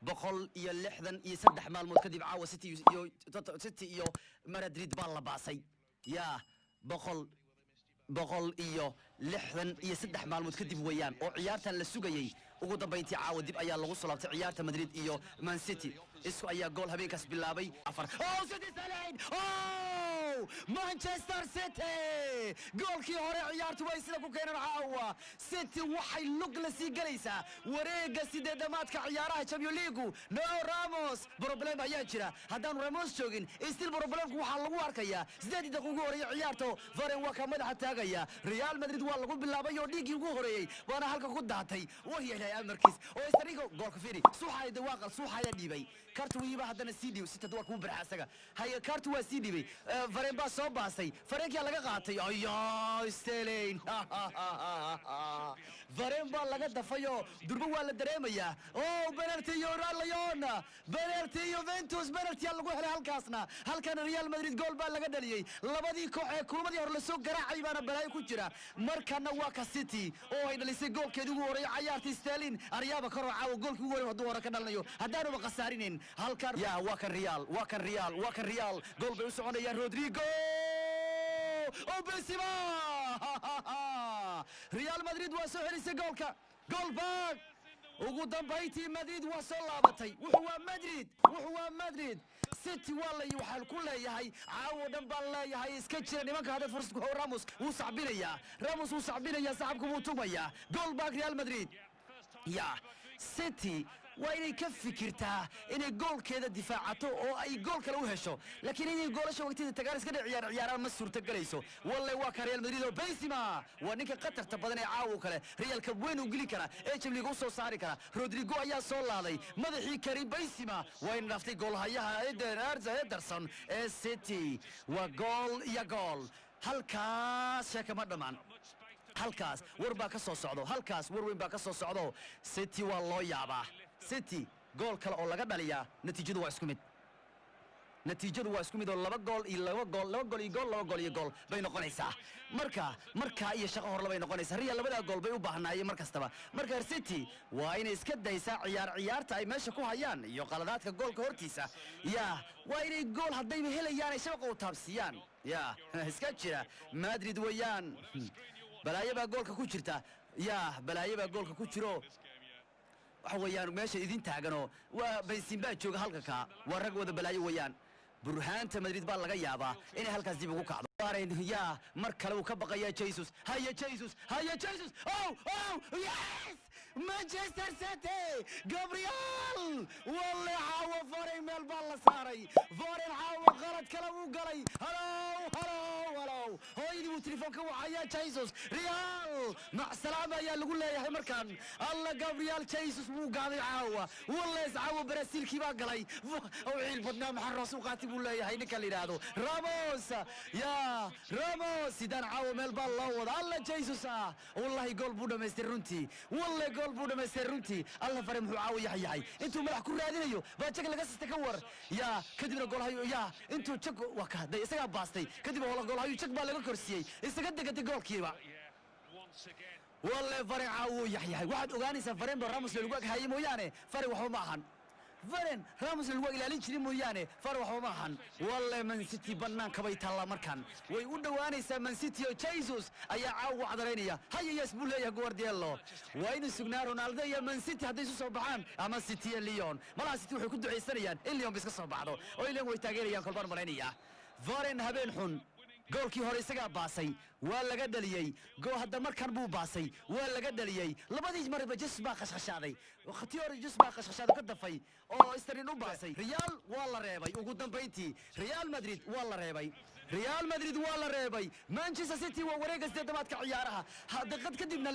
boqol iyo lixdan iyo saddex maalmood kadib caawa City iyo Madrid baa la baasay yaa boqol iyo lixdan iyo saddex maalmood kadib weeyaan oo ciyaartan la sugayay ugu dambeyntii caawa dib ayaa lagu soo laabtay ciyaarta Madrid iyo Man City isku ayaa gool habeenkaas bilaabay City Salain Manchester City goolkii hore ciyaartu way sida ku keenan caawa City waxay lug la sii galaysaa wareega sideedamaadka ciyaaraha Champions League no Ramos problem ayaa jira haddaan Ramos joogin still problemku waxa lagu arkayaa 8 daqiiqo ugu horeeyay ciyaarto Varane waa ka madaxa taagaya Real Madrid waa lagu bilaabay oo dhigii ugu horeeyay waana halka ku daatay waxay amarkiis oo istarigo goolka fiiri suuxay dawaaqal suuxaya dhibay kartu wiiba haddana CD sita waa ku barxasaga hay kartu waa CD Varane baa soo baasay Farenki laga qaatay ayo Sterling Varane baa laga dafayo durba waa la dareemaya penalty penalty Juventus penalty lagu helay halkan Real Madrid gool baa laga dhaliyay labadii koox ee kulmadii hore la soo garaacay baana balay ku jira markana waa ka City oo ay dhalisay goolkeedii ugu horeeyay ciyaartii Sterling aryaaba ka raaca goolkii ugu horeeyay haduu hore ka dhalanayo hadaan uba qasaarinin halkan ya waa kan Real gool bay u soconayaan Rodrigo Benzema Real Madrid waa soo helisay goolka goal back ugu dambeyntii Madrid waa soo laabatay wuxuu waa Madrid City waxa ku leeyahay caawo dhan baa leeyahay iska jira nimanka hada fursad ku Ramos wuu sacbinaya saxabku wuu tumaya goal back Real Madrid ya City waa inay ka fikirtaa inay goolkeeda difaacato oo ay gool kale u hesho laakiin inay goolasha waqtiga tagaar iska ciyaaraan ma suurta galayso wallahi waa ka Real Madrid oo Benzema waa ninka qatarta badan ee caawo kale Real ka weyn u geli kara ee Champions League soo saari kara Rodrigo ayaa soo laaday madaxii Karim Benzema waa in dhaftay goolhayaha Ederson ee City waa gool halkaas kama dhamaan halkaas war baa ka soo socdo halkaas war weyn baa ka soo socdo City waa loo yaabaa City gool kale oo laga dhaliya natiijadu waa isku mid oo laba gool bay noqonaysaa marka iyo shaqo hor labay noqonaysaa Real labada gool bay u baahnaayeen markastaba marka City waa inay iska daysaa ciyaarta ay meesha ku hayaan iyo qaladaadka goolka hortiisa waa inay gool haday helayaan ay shabaqa u taabsiyaan iska jira Madrid weeyaan balaayaba goolka ku jirta balaayaba goolka ku jiro waxa weeyaan meesha idin taagano waa Benzema jooga halka ka waa rag wada balaayo weeyaan burhaanta Madrid baa laga yaabaa inay halkaas dib ugu kacdo mar kale uu ka baqaya Jesus yes Manchester City Gabriel wallahi caawa Varane meel baa la saaray Varane caawa qalad kale uu galay hello hooyadii uu telefoonka wacaya Jesus Real mac salaama ayaa lagu leeyahay markan alla Gabriel Jesus wuu gaaday caawa wallahi caawa Brazilkii baa galay oo ciil badnaa maxarras u qaatay buu leeyahay ninka la yiraahdo Ramos sidaan caawa meel baa la wada alla Jesus wallahi gool buu dhameystay runtii alla Varane muxuu caawa yahay intuu madax ku raadinayo baa jag laga sista ka war kadibna gool hayo intuu jag waa ka haday isaga baastay kadib gool hayo jag baa laga korsiyay isaga degatay goolkiiba wallahi Varane caawa yahay waxaad ogaanaysaa Varane ba Ramos lagu aghaayay mooyaane Varane waxa ma ahan Varane Ramos lagu ilaalin jiray mooyaane Varane waxa ma ahan wallahi Man City banaanka bay taala markan way u dhawaanaysaa Man City oo Jesus ayaa caawa cadareynaya hayes buu leeyahay Guardiola waa in sugnaa Ronaldo iyo Man City haday soo baxaan ama City iyo Lyon malaha City waxay ku duceysanayaan in Lyon iska soo baxdo oo Lyon way taageerayaan kolbar mareynaya Varane habeen xun goolkii hore isaga baasay waa laga dhaliyay gool hadda markan buu baasay waa laga dhaliyay labadii marba Jesus baa qashqashaaday waqtiyoor Jesus baa qashqashaaday ka dafay oo Sterling u baasay Real waa la reebay ugu dambeyntii Real Madrid waa la reebay Manchester City waa wareegay 8 ciyaaraha daqiiqad kadibna